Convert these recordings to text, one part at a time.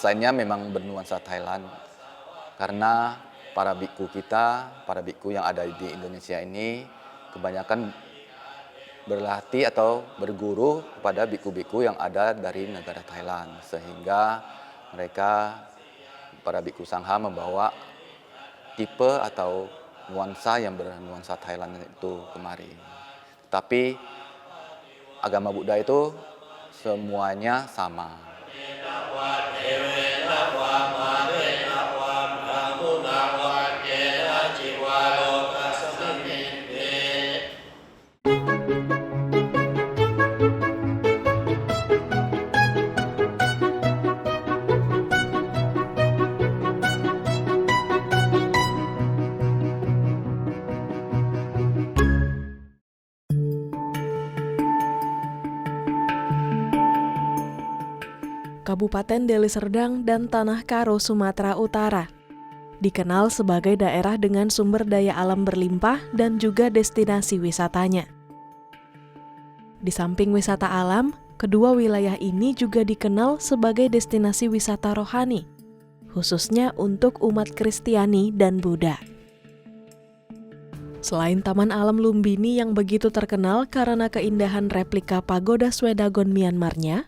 Desainnya memang bernuansa Thailand karena para biku yang ada di Indonesia ini kebanyakan berlatih atau berguru kepada biku-biku yang ada dari negara Thailand, sehingga para biku Sangha membawa tipe atau nuansa yang bernuansa Thailand itu kemari. Tapi agama Buddha itu semuanya sama. Kabupaten Deli Serdang dan Tanah Karo, Sumatera Utara. Dikenal sebagai daerah dengan sumber daya alam berlimpah dan juga destinasi wisatanya. Di samping wisata alam, kedua wilayah ini juga dikenal sebagai destinasi wisata rohani, khususnya untuk umat Kristiani dan Buddha. Selain Taman Alam Lumbini yang begitu terkenal karena keindahan replika pagoda Swedagon Myanmarnya,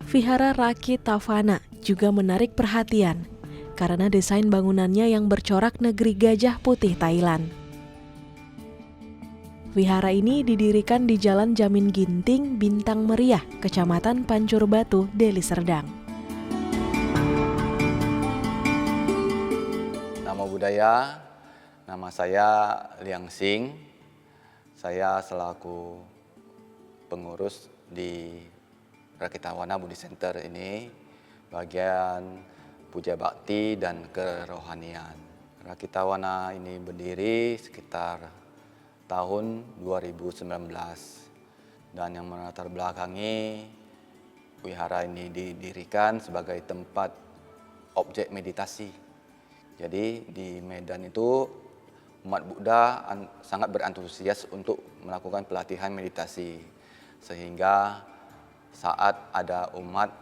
Vihara Rakhi Tavana juga menarik perhatian karena desain bangunannya yang bercorak negeri gajah putih Thailand. Vihara ini didirikan di Jalan Jamin Ginting, Bintang Meriah, Kecamatan Pancur Batu, Deli Serdang. Nama budaya, nama saya Liang Sing. Saya selaku pengurus di Rakhi Tavana Buddhist Center ini, bagian puja bakti dan kerohanian. Rakhi Tavana ini berdiri sekitar tahun 2019 dan yang melatar belakangi wihara ini didirikan sebagai tempat objek meditasi. Jadi di Medan itu umat Buddha sangat berantusias untuk melakukan pelatihan meditasi, sehingga saat ada umat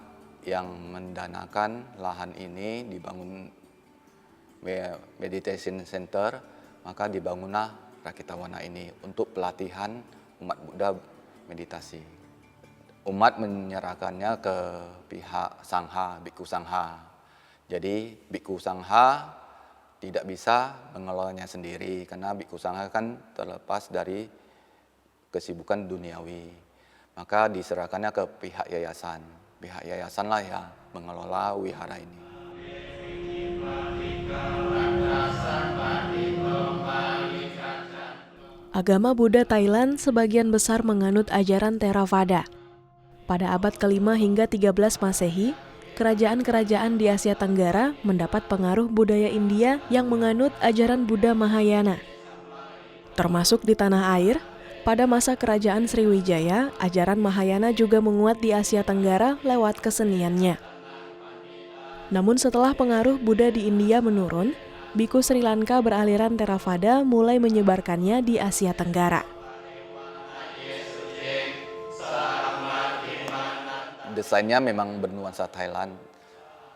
yang mendanakan lahan ini dibangun meditation center, maka dibangunlah Rakhi Tavana ini untuk pelatihan umat Buddha meditasi. Umat menyerahkannya ke pihak Sangha, Biku Sangha. Jadi Biku Sangha tidak bisa mengelolanya sendiri karena Biku Sangha kan terlepas dari kesibukan duniawi. Maka diserahkannya ke pihak yayasan. Pihak yayasanlah yang mengelola wihara ini. Agama Buddha Thailand sebagian besar menganut ajaran Theravada. Pada abad ke-5 hingga 13 Masehi, kerajaan-kerajaan di Asia Tenggara mendapat pengaruh budaya India yang menganut ajaran Buddha Mahayana. Termasuk di tanah air, pada masa kerajaan Sriwijaya, ajaran Mahayana juga menguat di Asia Tenggara lewat keseniannya. Namun setelah pengaruh Buddha di India menurun, biku Sri Lanka beraliran Theravada mulai menyebarkannya di Asia Tenggara. Desainnya memang bernuansa Thailand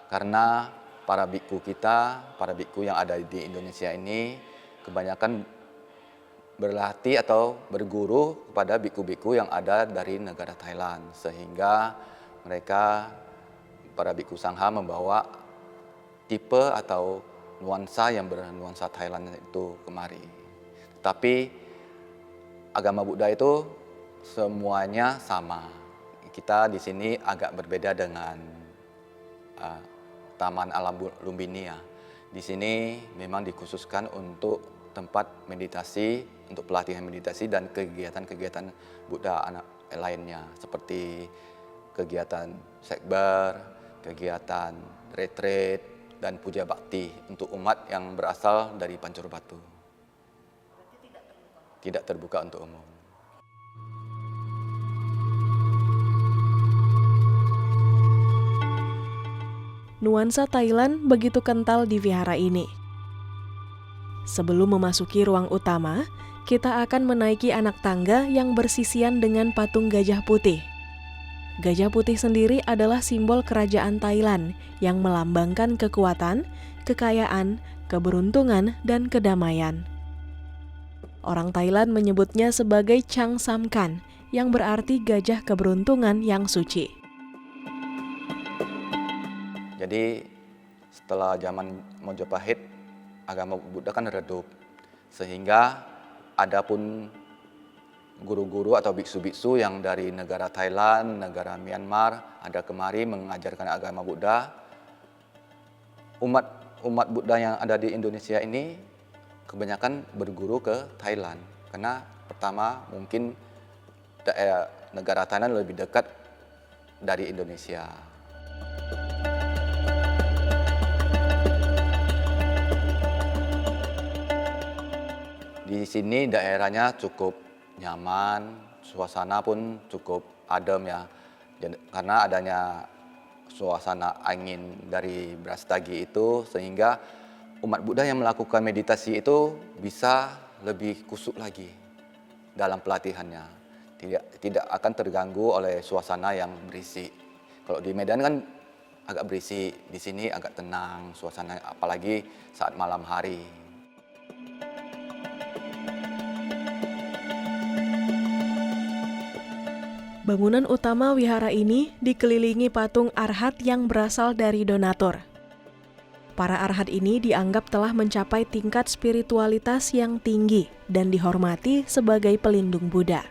karena para biku yang ada di Indonesia ini kebanyakan berlatih atau berguru kepada biku-biku yang ada dari negara Thailand, sehingga para biku Sangha membawa tipe atau nuansa yang bernuansa Thailand itu kemari. Tapi agama Buddha itu semuanya sama. Kita di sini agak berbeda dengan Taman Alam Lumbini ya. Di sini memang dikhususkan untuk tempat meditasi, untuk pelatihan meditasi dan kegiatan-kegiatan Buddha lainnya seperti kegiatan sekbar, kegiatan retreat, dan puja bakti untuk umat yang berasal dari Pancur Batu. Tidak terbuka untuk umum. Nuansa Thailand begitu kental di vihara ini. Sebelum memasuki ruang utama, kita akan menaiki anak tangga yang bersisian dengan patung gajah putih. Gajah putih sendiri adalah simbol kerajaan Thailand yang melambangkan kekuatan, kekayaan, keberuntungan, dan kedamaian. Orang Thailand menyebutnya sebagai Chang Samkan, yang berarti gajah keberuntungan yang suci. Jadi setelah zaman Majapahit, agama Buddha kan redup, sehingga ada pun guru-guru atau biksu-biksu yang dari negara Thailand, negara Myanmar ada kemari mengajarkan agama Buddha. Umat Buddha yang ada di Indonesia ini kebanyakan berguru ke Thailand karena pertama mungkin negara Thailand lebih dekat dari Indonesia. Di sini daerahnya cukup nyaman, suasana pun cukup adem ya. Karena adanya suasana angin dari Brastagi itu sehingga umat Buddha yang melakukan meditasi itu bisa lebih kusuk lagi dalam pelatihannya. Tidak akan terganggu oleh suasana yang berisik. Kalau di Medan kan agak berisik, di sini agak tenang suasana apalagi saat malam hari. Bangunan utama wihara ini dikelilingi patung arhat yang berasal dari donatur. Para arhat ini dianggap telah mencapai tingkat spiritualitas yang tinggi dan dihormati sebagai pelindung Buddha.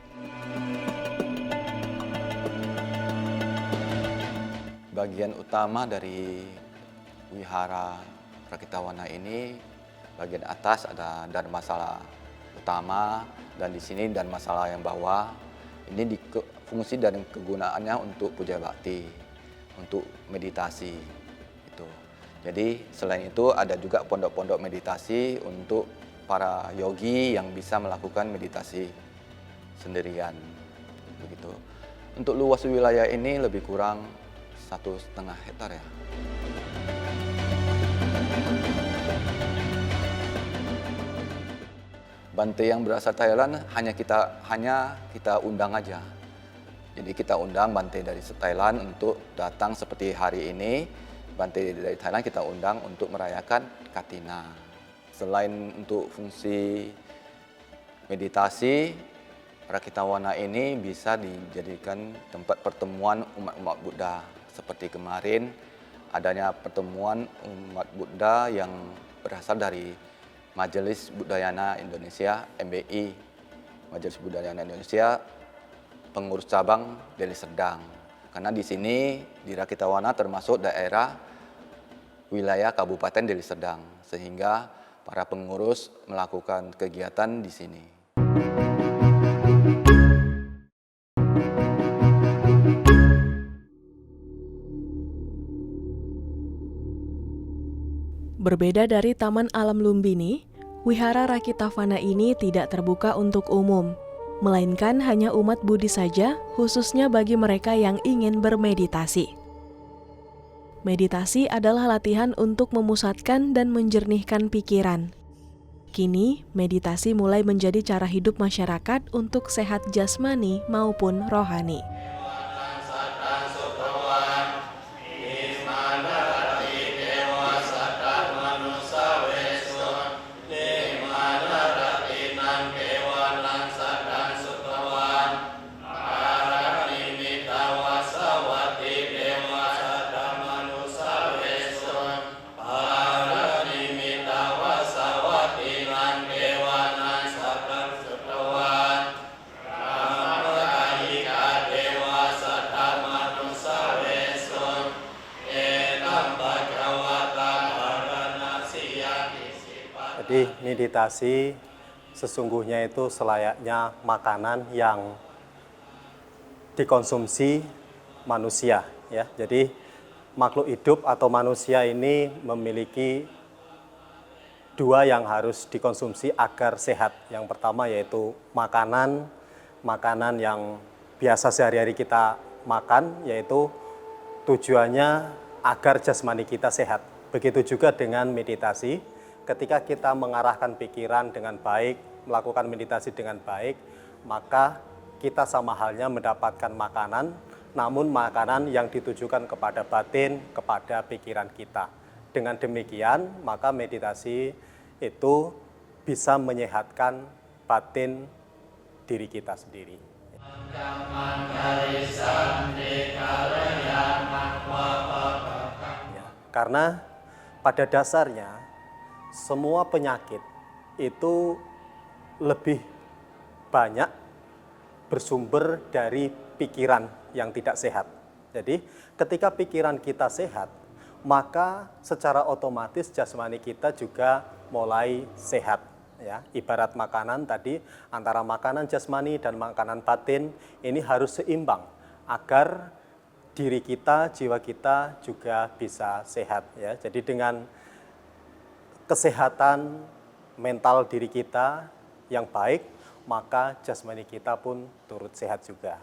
Bagian utama dari wihara Rakitawana ini, bagian atas ada Dharmasala utama dan di sini Dharmasala yang bawah. Ini fungsi dan kegunaannya untuk puja bakti, untuk meditasi. Itu. Jadi selain itu ada juga pondok-pondok meditasi untuk para yogi yang bisa melakukan meditasi sendirian. Begitu. Untuk luas wilayah ini lebih kurang 1,5 hektar ya. Bante yang berasal Thailand hanya kita undang aja. Jadi kita undang Bante dari Thailand untuk datang seperti hari ini. Bante dari Thailand kita undang untuk merayakan Katina. Selain untuk fungsi meditasi, Rakitawana ini bisa dijadikan tempat pertemuan umat-umat Buddha. Seperti kemarin adanya pertemuan umat Buddha yang berasal dari Majelis Buddhayana Indonesia, MBI, Majelis Buddhayana Indonesia, pengurus cabang Deli Serdang. Karena di sini di Rakitawana termasuk daerah wilayah Kabupaten Deli Serdang, sehingga para pengurus melakukan kegiatan di sini. Berbeda dari Taman Alam Lumbini, Wihara Rakitavana ini tidak terbuka untuk umum, melainkan hanya umat Budi saja, khususnya bagi mereka yang ingin bermeditasi. Meditasi adalah latihan untuk memusatkan dan menjernihkan pikiran. Kini, meditasi mulai menjadi cara hidup masyarakat untuk sehat jasmani maupun rohani. Jadi meditasi sesungguhnya itu selayaknya makanan yang dikonsumsi manusia ya. Jadi makhluk hidup atau manusia ini memiliki dua yang harus dikonsumsi agar sehat. Yang pertama yaitu makanan yang biasa sehari-hari kita makan, yaitu tujuannya agar jasmani kita sehat. Begitu juga dengan meditasi. Ketika kita mengarahkan pikiran dengan baik, melakukan meditasi dengan baik, maka kita sama halnya mendapatkan makanan namun makanan yang ditujukan kepada batin, kepada pikiran kita. Dengan demikian, maka meditasi itu bisa menyehatkan batin diri kita sendiri. Ya, karena pada dasarnya semua penyakit itu lebih banyak bersumber dari pikiran yang tidak sehat. Jadi ketika pikiran kita sehat, maka secara otomatis jasmani kita juga mulai sehat. Ya, ibarat makanan tadi, antara makanan jasmani dan makanan batin ini harus seimbang agar diri kita, jiwa kita juga bisa sehat. Ya, jadi dengan kesehatan mental diri kita yang baik, maka jasmani kita pun turut sehat juga.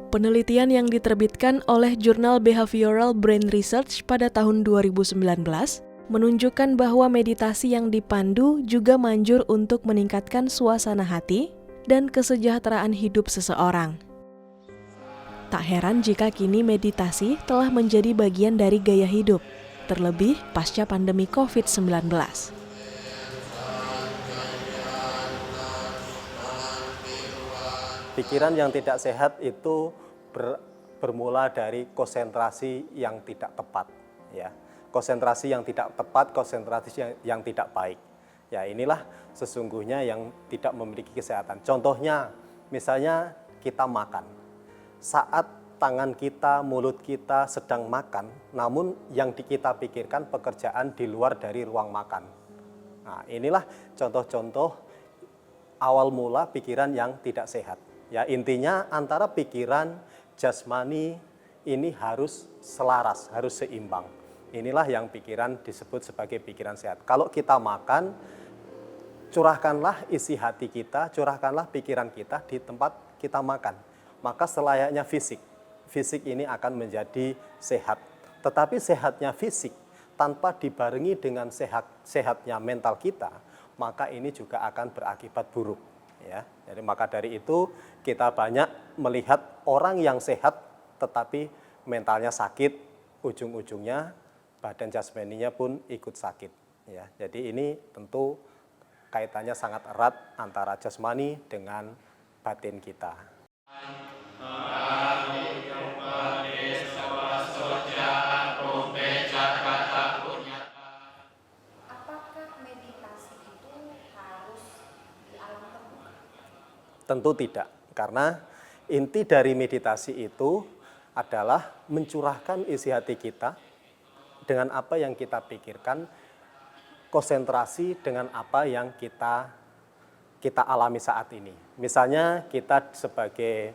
Penelitian yang diterbitkan oleh jurnal Behavioral Brain Research pada tahun 2019 menunjukkan bahwa meditasi yang dipandu juga manjur untuk meningkatkan suasana hati dan kesejahteraan hidup seseorang. Tak heran jika kini meditasi telah menjadi bagian dari gaya hidup, terlebih pasca pandemi COVID-19. Pikiran yang tidak sehat itu bermula dari konsentrasi yang tidak tepat, ya. Konsentrasi yang tidak tepat, konsentrasi yang tidak baik. Ya, inilah sesungguhnya yang tidak memiliki kesehatan. Contohnya, misalnya kita makan. Saat tangan kita, mulut kita sedang makan, namun yang kita pikirkan pekerjaan di luar dari ruang makan. Nah, inilah contoh-contoh awal mula pikiran yang tidak sehat. Ya, intinya antara pikiran jasmani ini harus selaras, harus seimbang. Inilah yang pikiran disebut sebagai pikiran sehat. Kalau kita makan, curahkanlah isi hati kita, curahkanlah pikiran kita di tempat kita makan. Maka selayaknya fisik. Fisik ini akan menjadi sehat. Tetapi sehatnya fisik tanpa dibarengi dengan sehatnya mental kita, maka ini juga akan berakibat buruk. Ya, jadi maka dari itu kita banyak melihat orang yang sehat tetapi mentalnya sakit, ujung-ujungnya badan jasmaninya pun ikut sakit. Ya, jadi ini tentu kaitannya sangat erat antara jasmani dengan batin kita. Tentu tidak, karena inti dari meditasi itu adalah mencurahkan isi hati kita dengan apa yang kita pikirkan, konsentrasi dengan apa yang kita alami saat ini. Misalnya kita sebagai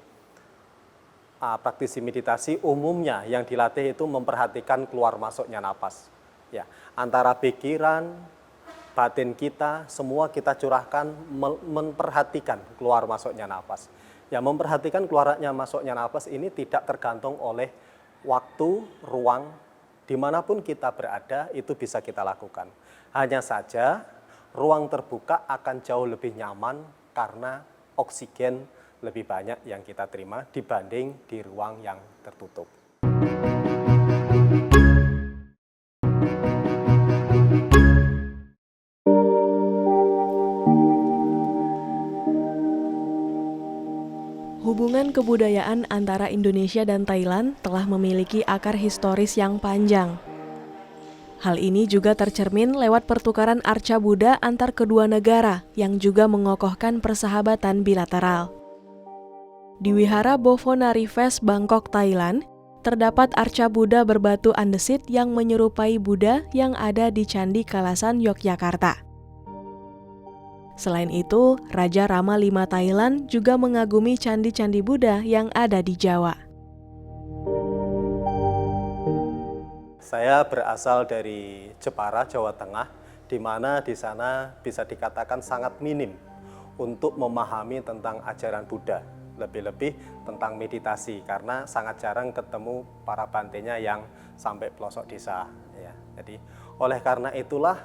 praktisi meditasi umumnya yang dilatih itu memperhatikan keluar masuknya napas. Ya, antara pikiran, batin kita, semua kita curahkan memperhatikan keluar masuknya napas. Ya, memperhatikan keluarnya masuknya napas ini tidak tergantung oleh waktu, ruang, dimanapun kita berada itu bisa kita lakukan. Hanya saja ruang terbuka akan jauh lebih nyaman karena oksigen lebih banyak yang kita terima dibanding di ruang yang tertutup. Hubungan kebudayaan antara Indonesia dan Thailand telah memiliki akar historis yang panjang. Hal ini juga tercermin lewat pertukaran arca Buddha antar kedua negara yang juga mengokohkan persahabatan bilateral. Di Wihara Bovonarives, Bangkok, Thailand, terdapat arca Buddha berbatu andesit yang menyerupai Buddha yang ada di Candi Kalasan, Yogyakarta. Selain itu, Raja Rama V Thailand juga mengagumi candi-candi Buddha yang ada di Jawa. Saya berasal dari Jepara, Jawa Tengah, di mana di sana bisa dikatakan sangat minim untuk memahami tentang ajaran Buddha, lebih-lebih tentang meditasi, karena sangat jarang ketemu para bantenya yang sampai pelosok desa. Ya, jadi oleh karena itulah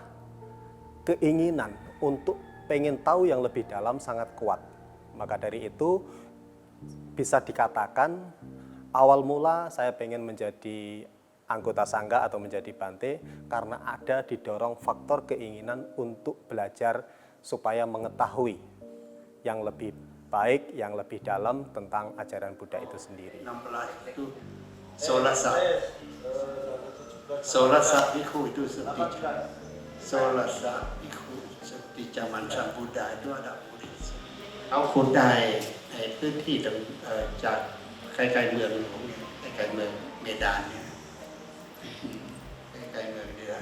keinginan untuk pengen tahu yang lebih dalam sangat kuat. Maka dari itu bisa dikatakan awal mula saya pengen menjadi anggota sangga atau menjadi Bante karena ada didorong faktor keinginan untuk belajar supaya mengetahui yang lebih baik, yang lebih dalam tentang ajaran Buddha itu sendiri. 16 itu Solasa. Solasa Bhikkhu itu seperti Solasa Bhikkhu seperti zaman Sang Buddha itu ada murid. เขาขุดได้ในพื้นที่จากใกล้ๆเมืองของใกล้ๆเมืองเมดานเนี่ยใกล้ๆเมืองเดือ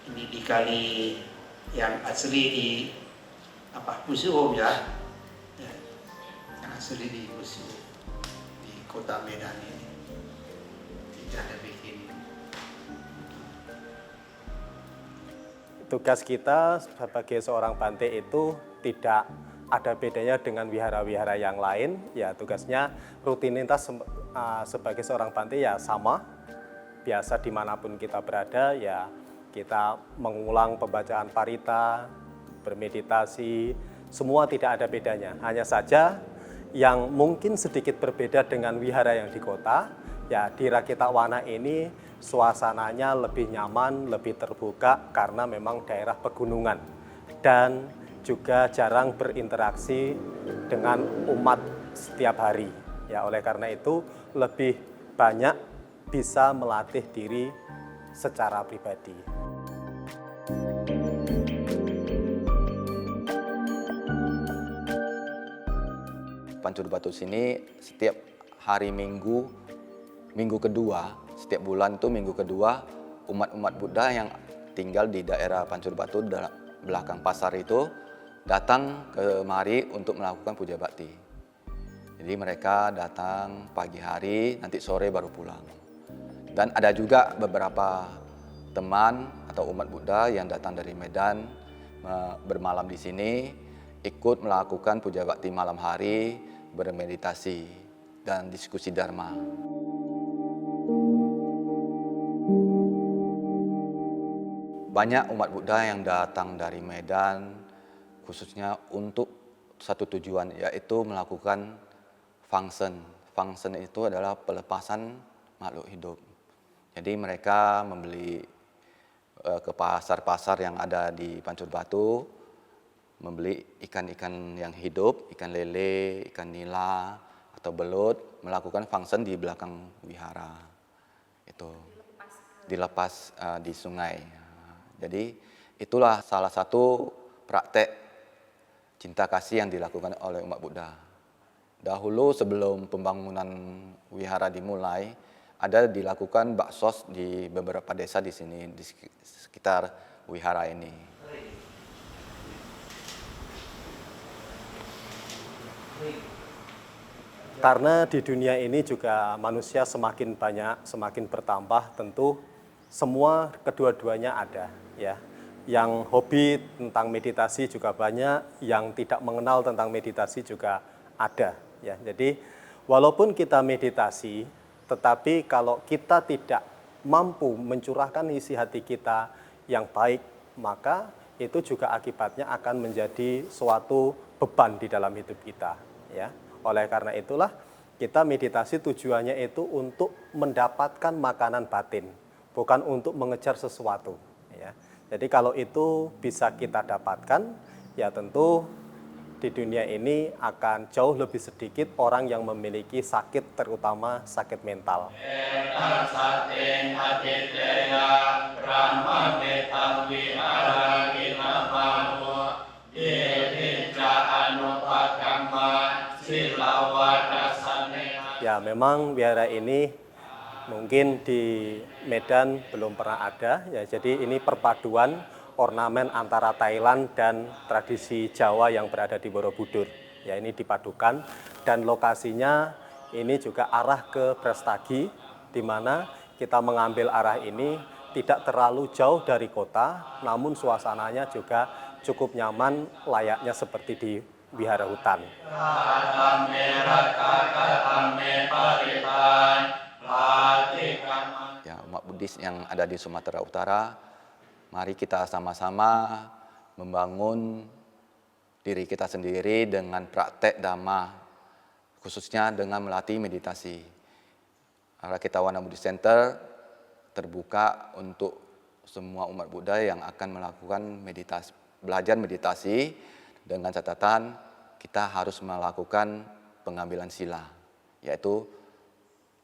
ini dikali yang asli di museum ya, yang asli di museum di kota Medan ini tidak ada bikin. Tugas kita sebagai seorang Bante itu tidak ada bedanya dengan wihara-wihara yang lain. Ya, tugasnya rutinitas sebagai seorang Bante ya sama. Biasa dimanapun kita berada, ya kita mengulang pembacaan parita, bermeditasi, semua tidak ada bedanya. Hanya saja yang mungkin sedikit berbeda dengan wihara yang di kota, ya di Rakitawana ini suasananya lebih nyaman, lebih terbuka karena memang daerah pegunungan dan juga jarang berinteraksi dengan umat setiap hari. Ya, oleh karena itu lebih banyak bisa melatih diri secara pribadi. Pancur Batu sini setiap hari Minggu kedua, setiap bulan itu Minggu kedua, umat-umat Buddha yang tinggal di daerah Pancur Batu belakang pasar itu datang kemari untuk melakukan puja bakti. Jadi mereka datang pagi hari, nanti sore baru pulang. Dan ada juga beberapa teman atau umat Buddha yang datang dari Medan bermalam di sini, ikut melakukan puja bakti malam hari, bermeditasi dan diskusi dharma. Banyak umat Buddha yang datang dari Medan khususnya untuk satu tujuan, yaitu melakukan fangsen. Fangsen itu adalah pelepasan makhluk hidup. Jadi mereka membeli ke pasar-pasar yang ada di Pancur Batu, membeli ikan-ikan yang hidup, ikan lele, ikan nila, atau belut, melakukan fangsen di belakang wihara. Itu dilepas di sungai. Jadi itulah salah satu praktek cinta kasih yang dilakukan oleh umat Buddha. Dahulu sebelum pembangunan wihara dimulai, ada dilakukan baksos di beberapa desa di sini, di sekitar wihara ini. Karena di dunia ini juga manusia semakin banyak, semakin bertambah, tentu semua kedua-duanya ada, ya. Yang hobi tentang meditasi juga banyak, yang tidak mengenal tentang meditasi juga ada, ya. Jadi walaupun kita meditasi, tetapi kalau kita tidak mampu mencurahkan isi hati kita yang baik, maka itu juga akibatnya akan menjadi suatu beban di dalam hidup kita, ya. Oleh karena itulah kita meditasi tujuannya itu untuk mendapatkan makanan batin, bukan untuk mengejar sesuatu, ya. Jadi kalau itu bisa kita dapatkan, ya tentu di dunia ini akan jauh lebih sedikit orang yang memiliki sakit, terutama sakit mental. Ya memang wihara ini mungkin di Medan belum pernah ada, ya jadi ini perpaduan ornamen antara Thailand dan tradisi Jawa yang berada di Borobudur. Ya ini dipadukan dan lokasinya ini juga arah ke Brastagi, di mana kita mengambil arah ini tidak terlalu jauh dari kota, namun suasananya juga cukup nyaman, layaknya seperti di wihara hutan. Ya, umat Buddhis yang ada di Sumatera Utara, mari kita sama-sama membangun diri kita sendiri dengan praktek Dhamma, khususnya dengan melatih meditasi. Rakita Wana Buddhist Center terbuka untuk semua umat Buddha yang akan melakukan meditasi, belajar meditasi dengan catatan kita harus melakukan pengambilan sila, yaitu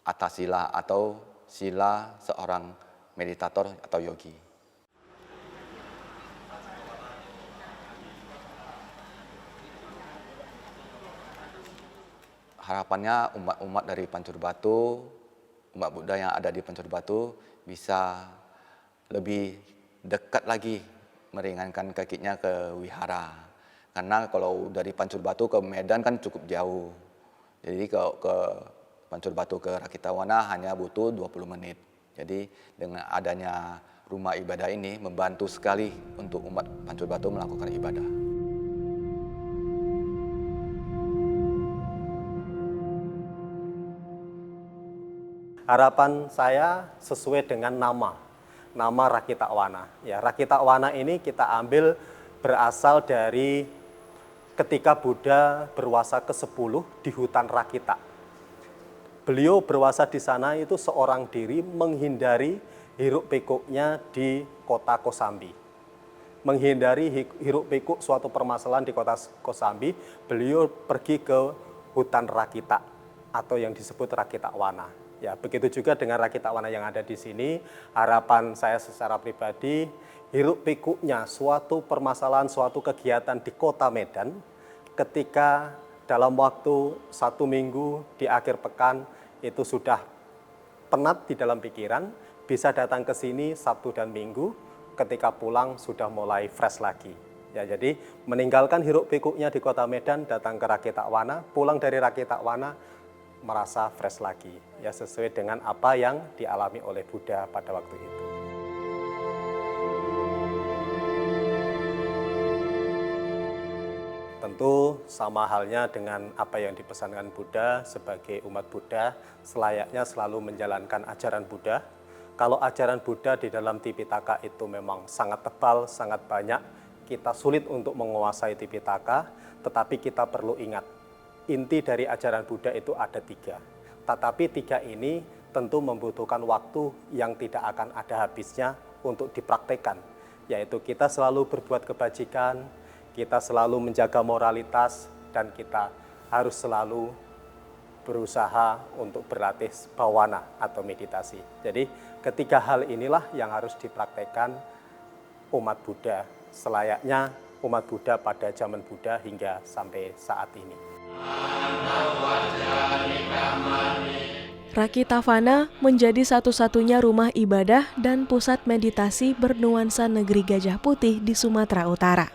atas sila atau sila seorang meditator atau yogi. Harapannya umat-umat dari Pancur Batu, umat Buddha yang ada di Pancur Batu bisa lebih dekat lagi meringankan kakinya ke wihara. Karena kalau dari Pancur Batu ke Medan kan cukup jauh. Jadi ke Pancur Batu ke Rakita Wana hanya butuh 20 menit. Jadi dengan adanya rumah ibadah ini membantu sekali untuk umat Pancur Batu melakukan ibadah. Harapan saya sesuai dengan nama Rakita Wana. Ya, Rakita Wana ini kita ambil berasal dari ketika Buddha berwasa ke-10 di hutan Rakita. Beliau berwasa di sana itu seorang diri menghindari hiruk pikuknya di kota Kosambi. Menghindari hiruk pikuk suatu permasalahan di kota Kosambi, beliau pergi ke hutan Rakita atau yang disebut Rakita Wana. Ya, begitu juga dengan Rakita Wana yang ada di sini. Harapan saya secara pribadi, hiruk pikuknya suatu permasalahan, suatu kegiatan di kota Medan, ketika dalam waktu 1 minggu di akhir pekan itu sudah penat di dalam pikiran, bisa datang ke sini Sabtu dan Minggu, ketika pulang sudah mulai fresh lagi. Ya, jadi meninggalkan hiruk pikuknya di kota Medan, datang ke Rakita Wana, pulang dari Rakita Wana, merasa fresh lagi, ya sesuai dengan apa yang dialami oleh Buddha pada waktu itu. Tentu sama halnya dengan apa yang dipesankan Buddha, sebagai umat Buddha selayaknya selalu menjalankan ajaran Buddha. Kalau ajaran Buddha di dalam Tipitaka itu memang sangat tebal, sangat banyak, kita sulit untuk menguasai Tipitaka, tetapi kita perlu ingat, inti dari ajaran Buddha itu ada 3. Tetapi 3 ini tentu membutuhkan waktu yang tidak akan ada habisnya untuk dipraktekkan. Yaitu kita selalu berbuat kebajikan, kita selalu menjaga moralitas, dan kita harus selalu berusaha untuk berlatih bawana atau meditasi. Jadi ketiga hal inilah yang harus dipraktekkan umat Buddha, selayaknya umat Buddha pada zaman Buddha hingga sampai saat ini. Rakita Vana menjadi satu-satunya rumah ibadah dan pusat meditasi bernuansa negeri Gajah Putih di Sumatera Utara.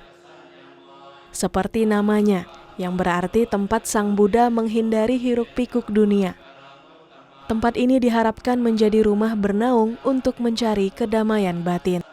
Seperti namanya, yang berarti tempat Sang Buddha menghindari hiruk-pikuk dunia. Tempat ini diharapkan menjadi rumah bernaung untuk mencari kedamaian batin.